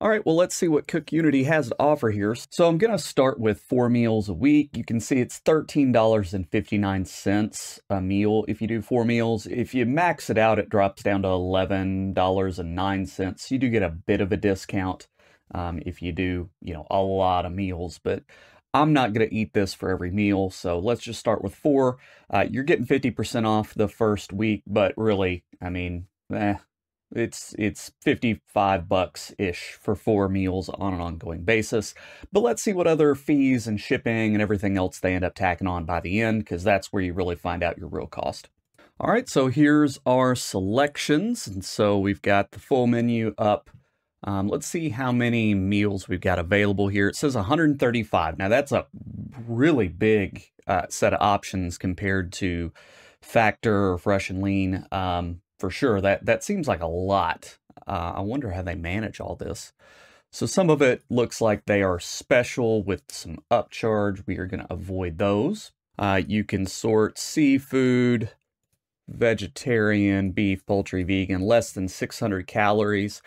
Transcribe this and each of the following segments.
All right, well, let's see what Cook Unity has to offer here. So I'm going to start with 4 meals a week. You can see it's $13.59 a meal if you do 4 meals. If you max it out, it drops down to $11.09. You do get a bit of a discount if you do, a lot of meals, but I'm not going to eat this for every meal, so let's just start with 4. You're getting 50% off the first week, but really, it's $55-ish for 4 meals on an ongoing basis. But let's see what other fees and shipping and everything else they end up tacking on by the end, because that's where you really find out your real cost. All right, so here's our selections, and so we've got the full menu up. Let's see how many meals we've got available here. It says 135. Now that's a really big set of options compared to Factor or Fresh and Lean. For sure, that seems like a lot. I wonder how they manage all this. So some of it looks like they are special with some upcharge. We are going to avoid those. You can sort seafood, vegetarian, beef, poultry, vegan, less than 600 calories.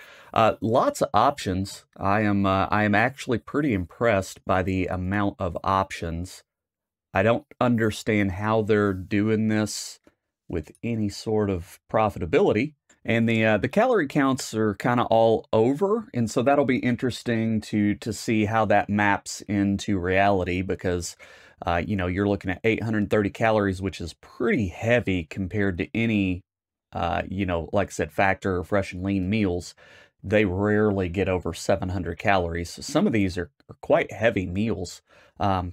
Lots of options. I am actually pretty impressed by the amount of options. I don't understand how they're doing this with any sort of profitability. And the calorie counts are kind of all over, and so that'll be interesting to see how that maps into reality, because you're looking at 830 calories, which is pretty heavy compared to any like I said, Factor or Fresh and Lean meals. They rarely get over 700 calories. So some of these are quite heavy meals,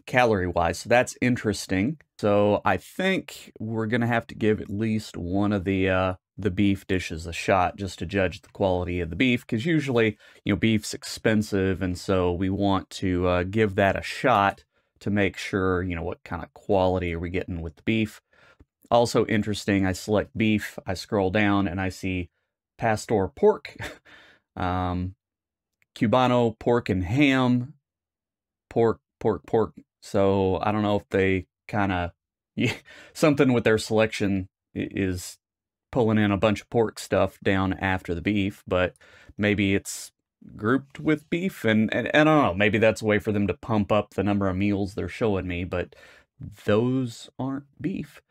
calorie-wise. So that's interesting. So I think we're going to have to give at least one of the beef dishes a shot just to judge the quality of the beef, because usually, beef's expensive, and so we want to give that a shot to make sure, what kind of quality are we getting with the beef. Also interesting, I select beef, I scroll down, and I see Pastor pork, Cubano pork and ham, pork. So I don't know if they kind of, something with their selection is pulling in a bunch of pork stuff down after the beef, but maybe it's grouped with beef, and I don't know, maybe that's a way for them to pump up the number of meals they're showing me, but those aren't beef.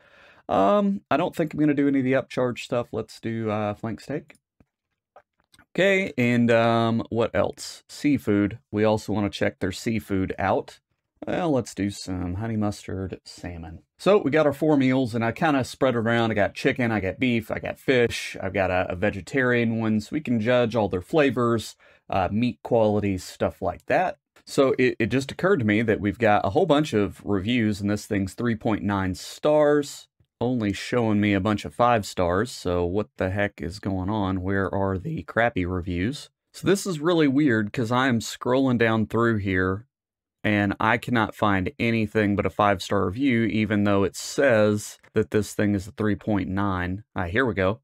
I don't think I'm going to do any of the upcharge stuff. Let's do flank steak. Okay, and what else? Seafood. We also want to check their seafood out. Well, let's do some honey mustard salmon. So we got our 4 meals, and I kind of spread it around. I got chicken, I got beef, I got fish, I've got a vegetarian one, so we can judge all their flavors, meat qualities, stuff like that. So it just occurred to me that we've got a whole bunch of reviews, and this thing's 3.9 stars, only showing me a bunch of 5 stars. So what the heck is going on? Where are the crappy reviews? So this is really weird, because I am scrolling down through here, and I cannot find anything but a 5-star review, even though it says that this thing is a 3.9. Here we go.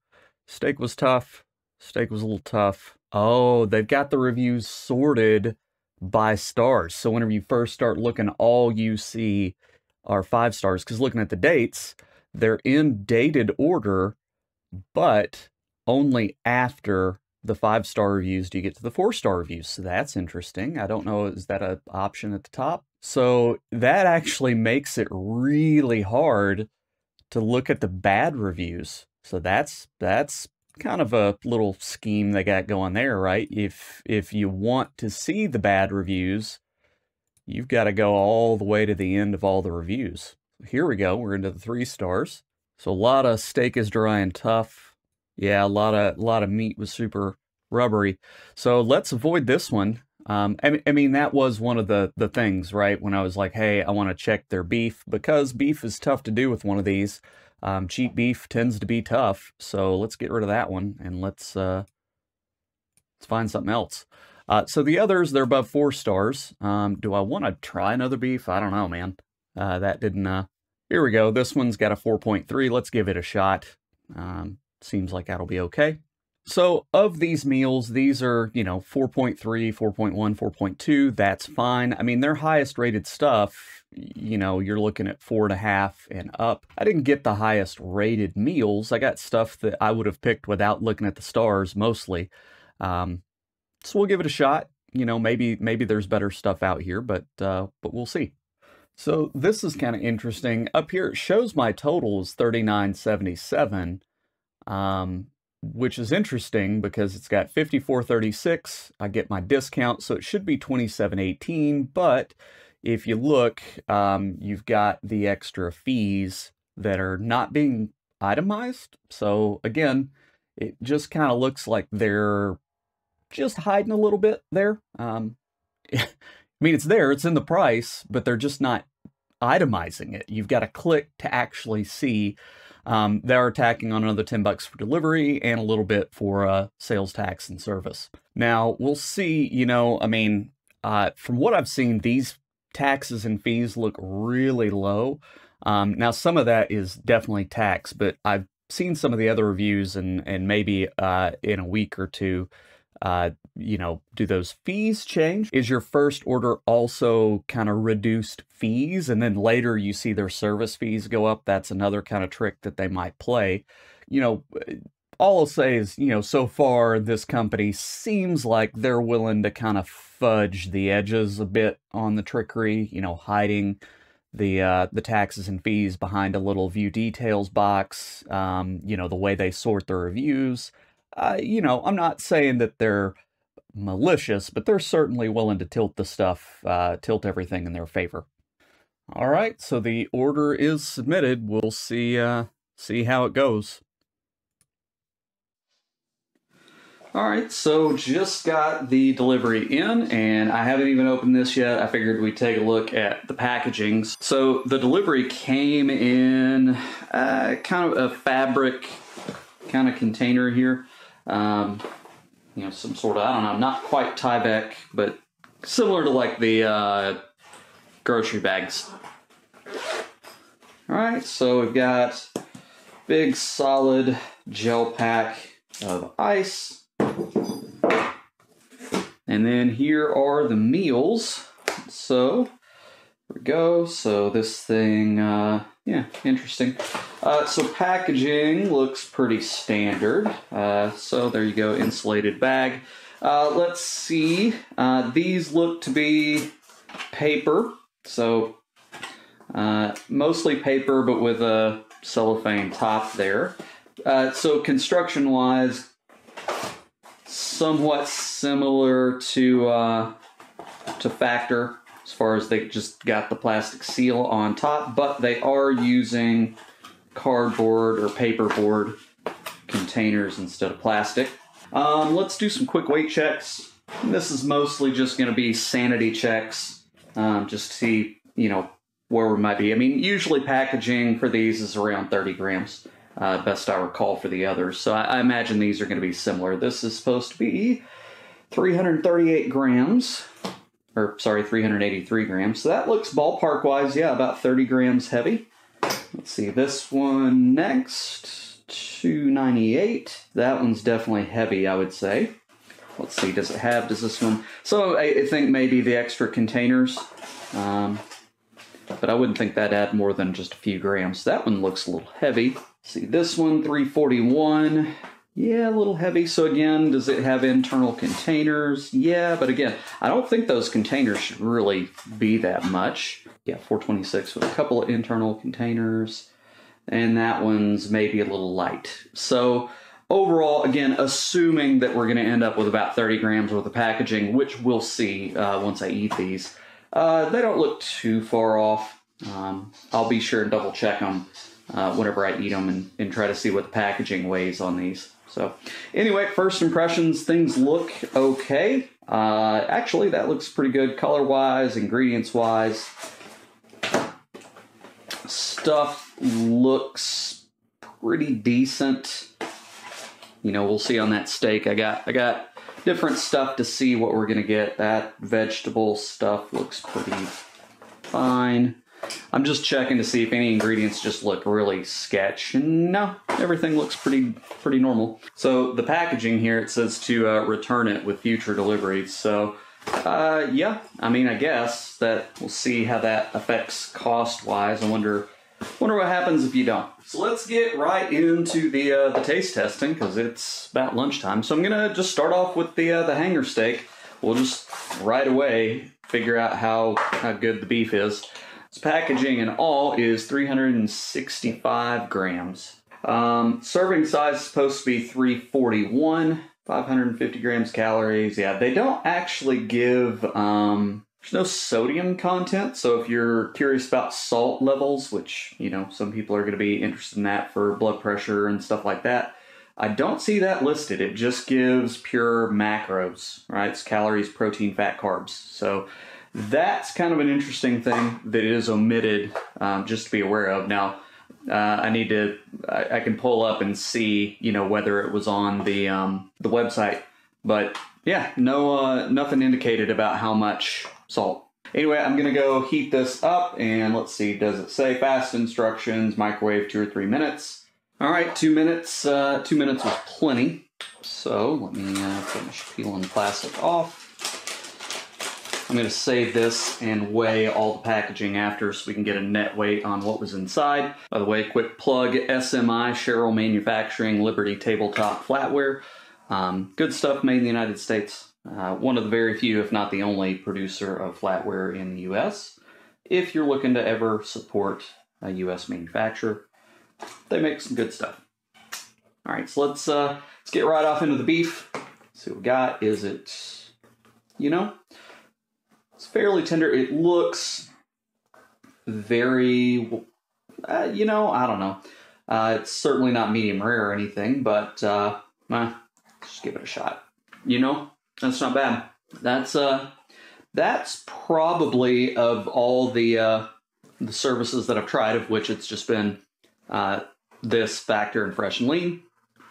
Steak was tough. Steak was a little tough. Oh, they've got the reviews sorted by stars. So whenever you first start looking, all you see are 5 stars. Because looking at the dates, they're in dated order, but only after the 5-star reviews do you get to the 4-star reviews. So that's interesting. I don't know, is that an option at the top? So that actually makes it really hard to look at the bad reviews. So that's kind of a little scheme they got going there, right? If you want to see the bad reviews, you've got to go all the way to the end of all the reviews. Here we go. We're into the 3 stars. So a lot of steak is dry and tough. Yeah, a lot of meat was super rubbery. So let's avoid this one. I mean, that was one of the things, right? When I was like, hey, I want to check their beef, because beef is tough to do with one of these. Cheap beef tends to be tough. So let's get rid of that one, and let's find something else. So the others, they're above 4 stars. Do I want to try another beef? I don't know, man. That didn't, here we go. This one's got a 4.3. Let's give it a shot. Seems like that'll be okay. So of these meals, these are, 4.3, 4.1, 4.2. That's fine. I mean, their highest rated stuff, you're looking at 4.5 and up. I didn't get the highest rated meals. I got stuff that I would have picked without looking at the stars mostly. So we'll give it a shot. you know, maybe there's better stuff out here, but we'll see. So this is kind of interesting. Up here it shows my total is $39.77, which is interesting because it's got $54.36. I get my discount, so it should be $27.18. But if you look, you've got the extra fees that are not being itemized. So again, it just kind of looks like they're just hiding a little bit there. I mean, it's there, it's in the price, but they're just not itemizing it. You've got to click to actually see. They are tacking on another $10 for delivery and a little bit for sales tax and service. Now, we'll see, you know, I mean, from what I've seen, these taxes and fees look really low. Now, some of that is definitely tax, but I've seen some of the other reviews, and maybe in a week or two, you know, do those fees change? Is your first order also kind of reduced fees, and then later you see their service fees go up? That's another kind of trick that they might play. You know, all I'll say is, you know, so far this company seems like they're willing to kind of fudge the edges a bit on the trickery, you know, hiding the taxes and fees behind a little view details box, you know, the way they sort their reviews. You know, I'm not saying that they're malicious, but they're certainly willing to tilt the stuff, tilt everything in their favor. All right, so the order is submitted. We'll see how it goes. All right, so just got the delivery in, and I haven't even opened this yet. I figured we'd take a look at the packagings. So the delivery came in kind of a fabric kind of container here. You know, some sort of, I don't know, not quite Tyvek, but similar to like the grocery bags. All right, so we've got big solid gel pack of ice. And then here are the meals. So, here we go. So this thing, yeah, interesting. So packaging looks pretty standard. So there you go, insulated bag. Let's see. These look to be paper. So mostly paper, but with a cellophane top there. So construction-wise, somewhat similar to Factor, as far as they just got the plastic seal on top, but they are using cardboard or paperboard containers instead of plastic. Let's do some quick weight checks. This is mostly just going to be sanity checks, just to see, you know, where we might be. I mean, usually packaging for these is around 30 grams. Best I recall for the others. So I imagine these are going to be similar. This is supposed to be 338 grams, or sorry, 383 grams. So that looks ballpark-wise, yeah, about 30 grams heavy. Let's see, this one next, 298. That one's definitely heavy, I would say. Let's see, does this one? So I think maybe the extra containers, but I wouldn't think that'd add more than just a few grams. That one looks a little heavy. See, this one, 341. Yeah, a little heavy. So again, does it have internal containers? Yeah, but again, I don't think those containers should really be that much. Yeah, 426 with a couple of internal containers. And that one's maybe a little light. So overall, again, assuming that we're going to end up with about 30 grams worth of packaging, which we'll see once I eat these, they don't look too far off. I'll be sure and double check them whenever I eat them and try to see what the packaging weighs on these. So anyway, first impressions, things look okay. Actually, that looks pretty good color-wise, ingredients-wise. Stuff looks pretty decent. You know, we'll see on that steak. I got different stuff to see what we're gonna get. That vegetable stuff looks pretty fine. I'm just checking to see if any ingredients just look really sketch. No, everything looks pretty normal. So the packaging here, it says to return it with future deliveries. So yeah, I mean, I guess that we'll see how that affects cost-wise. I wonder what happens if you don't. So let's get right into the taste testing, because it's about lunchtime. So I'm gonna just start off with the hanger steak. we'll just right away figure out how good the beef is. This packaging in all is 365 grams. Serving size is supposed to be 341, 550 grams calories. Yeah, they don't actually give, there's no sodium content. So if you're curious about salt levels, which, you know, some people are going to be interested in that for blood pressure and stuff like that, I don't see that listed. It just gives pure macros, right? It's calories, protein, fat, carbs. So that's kind of an interesting thing that is omitted, just to be aware of. Now, I can pull up and see, you know, whether it was on the website, but yeah, no, nothing indicated about how much salt. Anyway, I'm gonna go heat this up, and let's see, does it say fast instructions, microwave 2 or 3 minutes? All right, 2 minutes. 2 minutes was plenty. So let me finish peeling the plastic off. I'm going to save this and weigh all the packaging after so we can get a net weight on what was inside. By the way, quick plug, SMI, Sherrill Manufacturing, Liberty Tabletop Flatware. Good stuff made in the United States. One of the very few, if not the only, producer of flatware in the U.S. If you're looking to ever support a U.S. manufacturer, they make some good stuff. All right, so let's get right off into the beef. See what we got. Is it, you know, it's fairly tender. It looks very, you know, I don't know. It's certainly not medium rare or anything, but just give it a shot. You know, that's not bad. That's probably, of all the services that I've tried, of which it's just been this Factor and Fresh and Lean,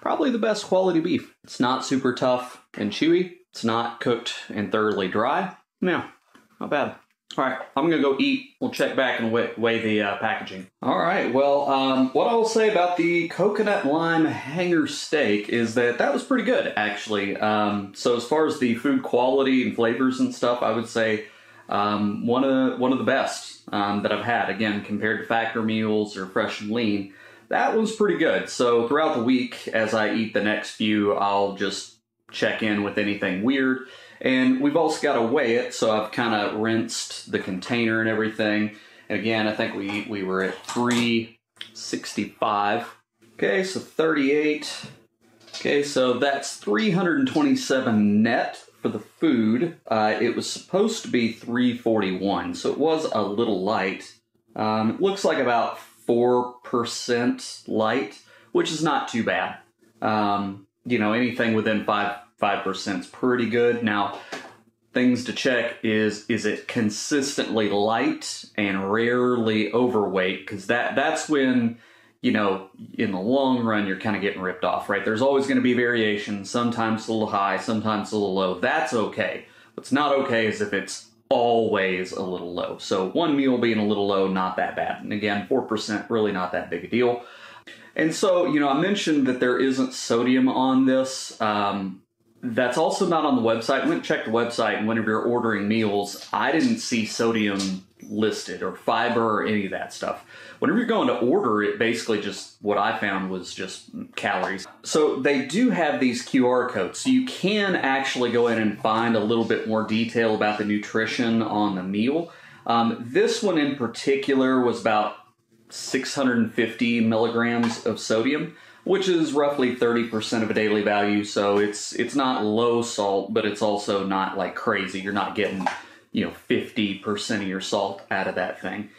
probably the best quality beef. It's not super tough and chewy. It's not cooked and thoroughly dry. Yeah, not bad. All right, I'm gonna go eat. We'll check back and weigh the packaging. All right, well, what I will say about the coconut lime hanger steak is that was pretty good, actually. So as far as the food quality and flavors and stuff, I would say one of the best that I've had. Again, compared to Factor meals or Fresh and Lean, that was pretty good. So throughout the week, as I eat the next few, I'll just check in with anything weird. And we've also got to weigh it, so I've kind of rinsed the container and everything. And again, I think we were at 365. Okay, so 38. Okay, so that's 327 net for the food. It was supposed to be 341, so it was a little light. It looks like about 4% light, which is not too bad. You know, anything within 5% is pretty good. Now, things to check is it consistently light and rarely overweight? Because that's when, you know, in the long run, you're kind of getting ripped off, right? There's always going to be variation, sometimes a little high, sometimes a little low. That's okay. What's not okay is if it's always a little low. So one meal being a little low, not that bad. And again, 4%, really not that big a deal. And so, you know, I mentioned that there isn't sodium on this. That's also not on the website. I went and checked the website, and whenever you're ordering meals, I didn't see sodium listed or fiber or any of that stuff. Whenever you're going to order it, basically just what I found was just calories. So they do have these QR codes, so you can actually go in and find a little bit more detail about the nutrition on the meal. This one in particular was about 650 milligrams of sodium, which is roughly 30% of a daily value. So it's not low salt, but it's also not like crazy. You're not getting, you know, 50% of your salt out of that thing.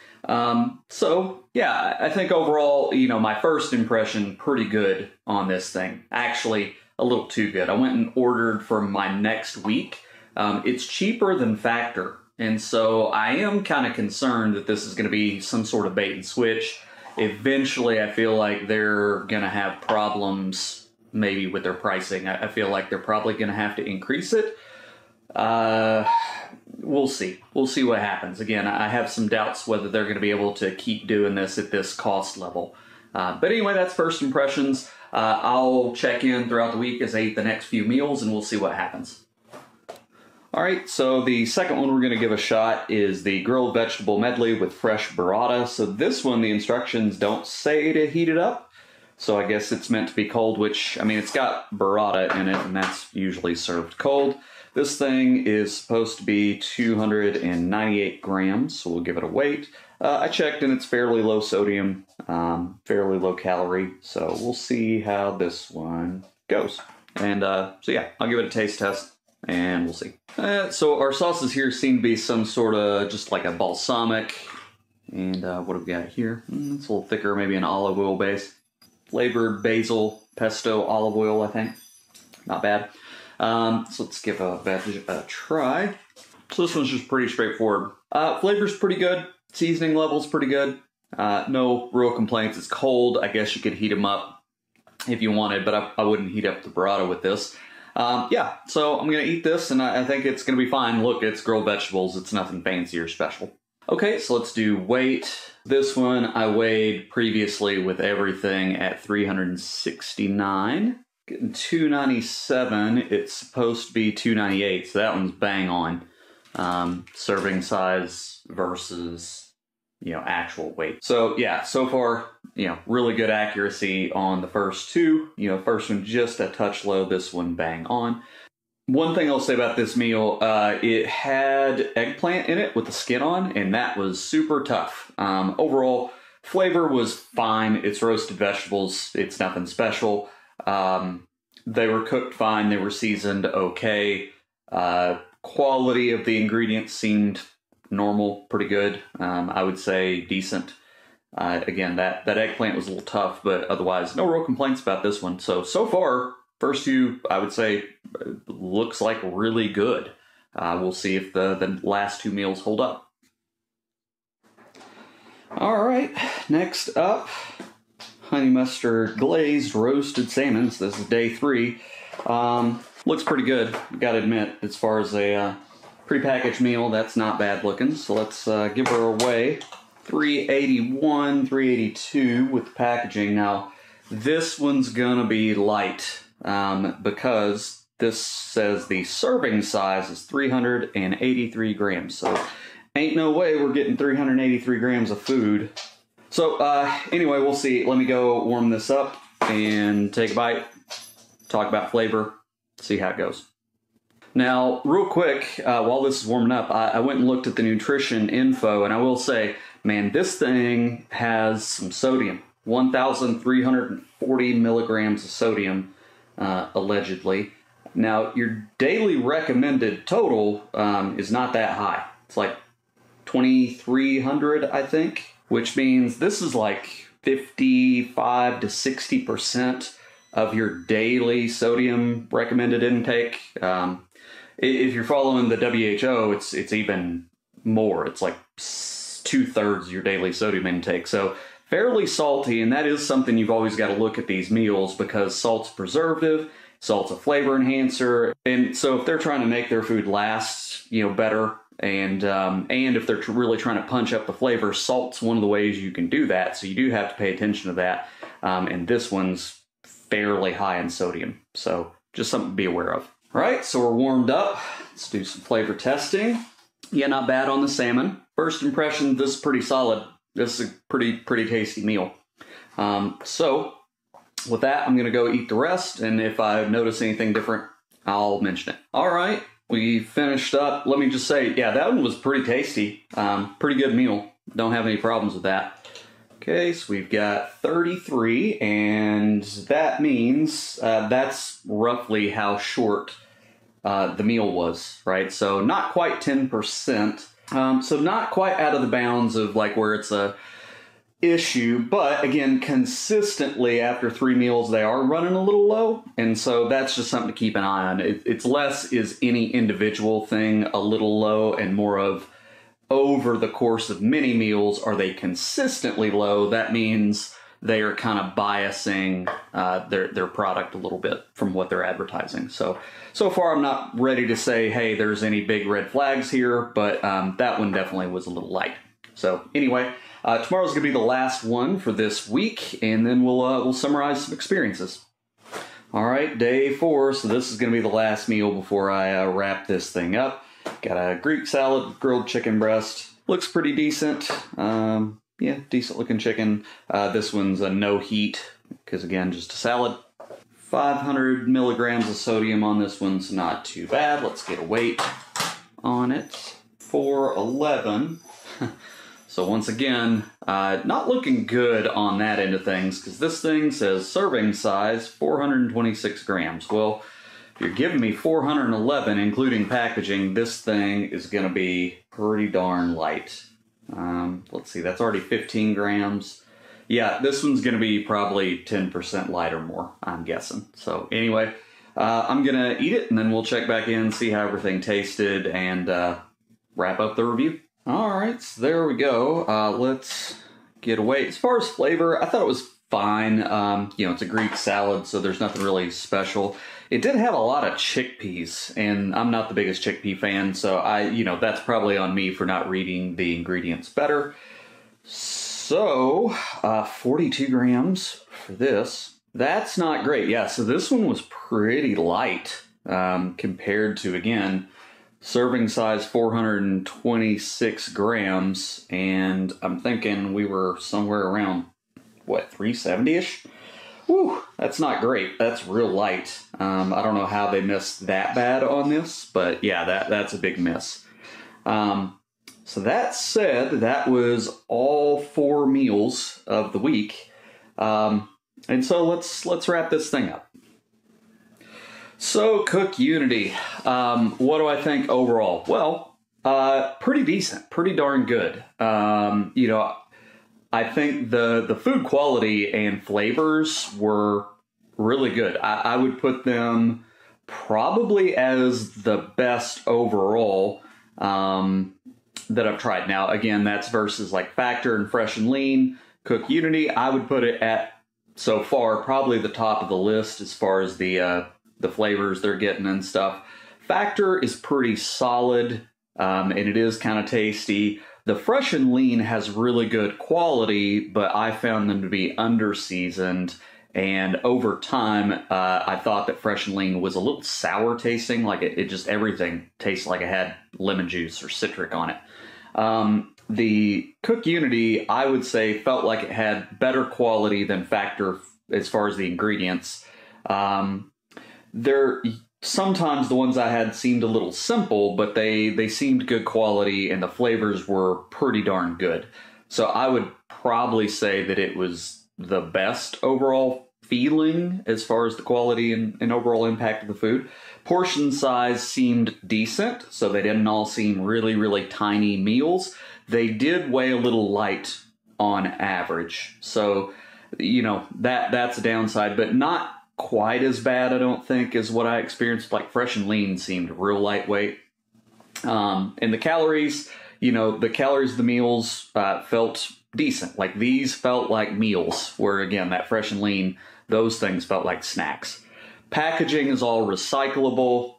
So yeah, I think overall, you know, my first impression, pretty good on this thing. Actually, a little too good. I went and ordered for my next week. It's cheaper than Factor. And so I am kind of concerned that this is going to be some sort of bait and switch. Eventually, I feel like they're going to have problems maybe with their pricing. I feel like they're probably going to have to increase it. We'll see. We'll see what happens. Again, I have some doubts whether they're going to be able to keep doing this at this cost level. But anyway, that's first impressions. I'll check in throughout the week as I eat the next few meals, and we'll see what happens. All right, so the second one we're going to give a shot is the grilled vegetable medley with fresh burrata. So this one, the instructions don't say to heat it up. So I guess it's meant to be cold, which, I mean, it's got burrata in it, and that's usually served cold. This thing is supposed to be 298 grams, so we'll give it a weight. I checked and it's fairly low sodium, fairly low calorie, so we'll see how this one goes. And so yeah, I'll give it a taste test and we'll see. So our sauces here seem to be some sort of just like a balsamic. And what have we got here? It's a little thicker, maybe an olive oil base. Flavored basil, pesto, olive oil, I think. Not bad. So let's give a veg a try. So this one's just pretty straightforward. Flavor's pretty good. Seasoning level's pretty good. No real complaints. It's cold. I guess you could heat them up if you wanted, but I wouldn't heat up the burrata with this. Yeah, so I'm going to eat this, and I think it's going to be fine. Look, it's grilled vegetables. It's nothing fancy or special. Okay, so let's do weight. This one I weighed previously with everything at 369. Getting 297. It's supposed to be 298, so that one's bang on. Serving size versus, actual weight. So yeah, so far, really good accuracy on the first two. First one just a touch low, this one bang on. One thing I'll say about this meal, it had eggplant in it with the skin on, and that was super tough. Overall, flavor was fine. It's roasted vegetables. It's nothing special. They were cooked fine. They were seasoned okay. Quality of the ingredients seemed normal, pretty good. I would say decent. Again, that eggplant was a little tough, but otherwise, no real complaints about this one. So far, first two, I would say, looks like really good. We'll see if the last two meals hold up. All right, next up, honey mustard glazed roasted salmon. So this is day 3. Looks pretty good, gotta admit, as far as a prepackaged meal, that's not bad looking. So let's give her away. 381, 382 with the packaging. Now, this one's gonna be light because this says the serving size is 383 grams. So ain't no way we're getting 383 grams of food. So anyway, we'll see. Let me go warm this up and take a bite, talk about flavor, see how it goes. Now, real quick, while this is warming up, I went and looked at the nutrition info, and I will say, man, this thing has some sodium. 1,340 milligrams of sodium, allegedly. Now, your daily recommended total is not that high. It's like 2,300, I think, which means this is like 55 to 60% of your daily sodium recommended intake. If you're following the WHO, it's even more. It's like 2/3 of your daily sodium intake. So fairly salty, and that is something you've always got to look at these meals because salt's preservative, salt's a flavor enhancer, and so if they're trying to make their food last, better, and if they're really trying to punch up the flavor, salt's one of the ways you can do that. So you do have to pay attention to that. And this one's fairly high in sodium, so just something to be aware of. All right, so we're warmed up. Let's do some flavor testing. Yeah, not bad on the salmon. First impression, this is pretty solid. This is a pretty tasty meal. So with that, I'm gonna go eat the rest, and if I notice anything different, I'll mention it. All right, we finished up. Let me just say, yeah, that one was pretty tasty. Pretty good meal. Don't have any problems with that. Okay, so we've got 33, and that means that's roughly how short the meal was, right? So not quite 10%. So not quite out of the bounds of like where it's a issue, but again, consistently after 3 meals, they are running a little low. And so that's just something to keep an eye on. It's less is any individual thing a little low and more of over the course of many meals, are they consistently low? That means they are kind of biasing their product a little bit from what they're advertising. So far I'm not ready to say, hey, there's any big red flags here, but that one definitely was a little light. So anyway, tomorrow's gonna be the last one for this week, and then we'll summarize some experiences. All right, day 4, so this is gonna be the last meal before I wrap this thing up. Got a Greek salad with grilled chicken breast. Looks pretty decent. Yeah, decent looking chicken. This one's a no heat, because again, just a salad. 500 milligrams of sodium on this one's not too bad. Let's get a weight on it. 411. So once again, not looking good on that end of things, because this thing says serving size 426 grams. Well, if you're giving me 411, including packaging, this thing is going to be pretty darn light. Let's see, that's already 15 grams. Yeah, this one's going to be probably 10% light or more, I'm guessing. So anyway, I'm going to eat it, and then we'll check back in, see how everything tasted, and wrap up the review. All right, so there we go. Let's get away. As far as flavor, I thought it was fine. You know, it's a Greek salad, so there's nothing really special. It did have a lot of chickpeas, and I'm not the biggest chickpea fan, so that's probably on me for not reading the ingredients better. So, 42 grams for this. That's not great. Yeah, so this one was pretty light compared to, again, serving size 426 grams, and I'm thinking we were somewhere around, what, 370-ish? Whew, that's not great. That's real light. I don't know how they missed that bad on this, but yeah, that's a big miss. So that said, that was all 4 meals of the week. And so let's wrap this thing up. So CookUnity, what do I think overall? Well, pretty decent, pretty darn good. I think the food quality and flavors were really good. I would put them probably as the best overall that I've tried. Now, again, that's versus like Factor and Fresh and Lean. CookUnity, I would put it at, so far, probably the top of the list as far as the flavors they're getting and stuff. Factor is pretty solid, and it is kind of tasty. The Fresh and Lean has really good quality, but I found them to be under-seasoned, and over time, I thought that Fresh and Lean was a little sour tasting, like it just, everything tastes like it had lemon juice or citric on it. The CookUnity, I would say, felt like it had better quality than Factor as far as the ingredients. Sometimes the ones I had seemed a little simple, but they seemed good quality, and the flavors were pretty darn good. So I would probably say that it was the best overall feeling as far as the quality and overall impact of the food. Portion size seemed decent, so they didn't all seem really, really tiny meals. They did weigh a little light on average. So, that's a downside, but not quite as bad, I don't think, as what I experienced. Like Fresh and Lean seemed real lightweight. And the calories, the calories of the meals felt decent. Like these felt like meals, where again, that Fresh and Lean, those things felt like snacks. Packaging is all recyclable.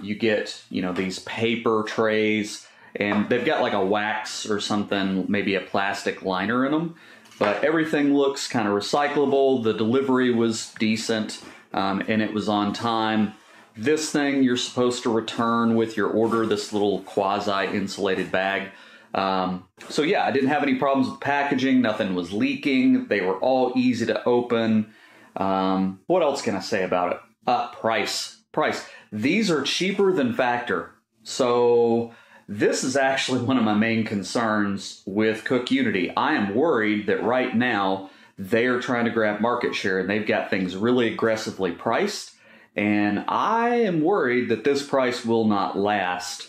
You get, these paper trays, and they've got like a wax or something, maybe a plastic liner in them. But everything looks kind of recyclable. The delivery was decent, and it was on time. This thing you're supposed to return with your order, this little quasi-insulated bag. So yeah, I didn't have any problems with packaging. Nothing was leaking. They were all easy to open. What else can I say about it? Price. These are cheaper than Factor. So this is actually one of my main concerns with CookUnity. I am worried that right now they're trying to grab market share, and they've got things really aggressively priced. And I am worried that this price will not last,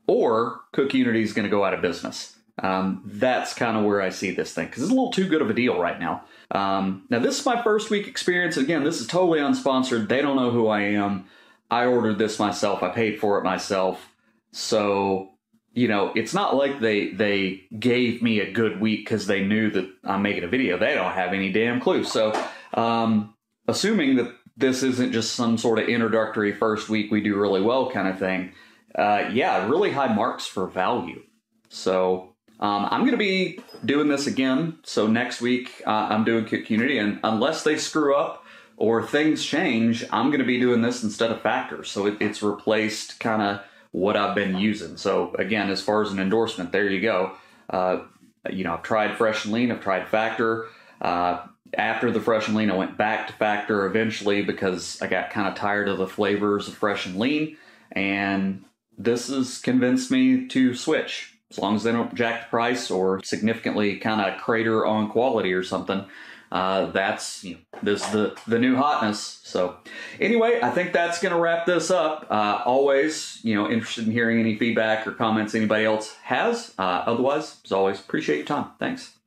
or CookUnity is going to go out of business. That's kind of where I see this thing, because it's a little too good of a deal right now. Now, this is my first week experience. Again, this is totally unsponsored. They don't know who I am. I ordered this myself. I paid for it myself. So, it's not like they gave me a good week because they knew that I'm making a video. They don't have any damn clue. So, assuming that this isn't just some sort of introductory first week we do really well kind of thing, yeah, really high marks for value. So, I'm going to be doing this again. So next week, I'm doing CookUnity, and unless they screw up or things change, I'm going to be doing this instead of Factor. So it's replaced kind of what I've been using. So again, as far as an endorsement, there you go. I've tried Fresh and Lean, I've tried Factor. After the Fresh and Lean, I went back to Factor eventually because I got kind of tired of the flavors of Fresh and Lean, and this has convinced me to switch. As long as they don't jack the price or significantly kind of crater on quality or something, that's, this is the new hotness. So anyway, I think that's going to wrap this up. Always, interested in hearing any feedback or comments anybody else has. Otherwise, as always, appreciate your time. Thanks.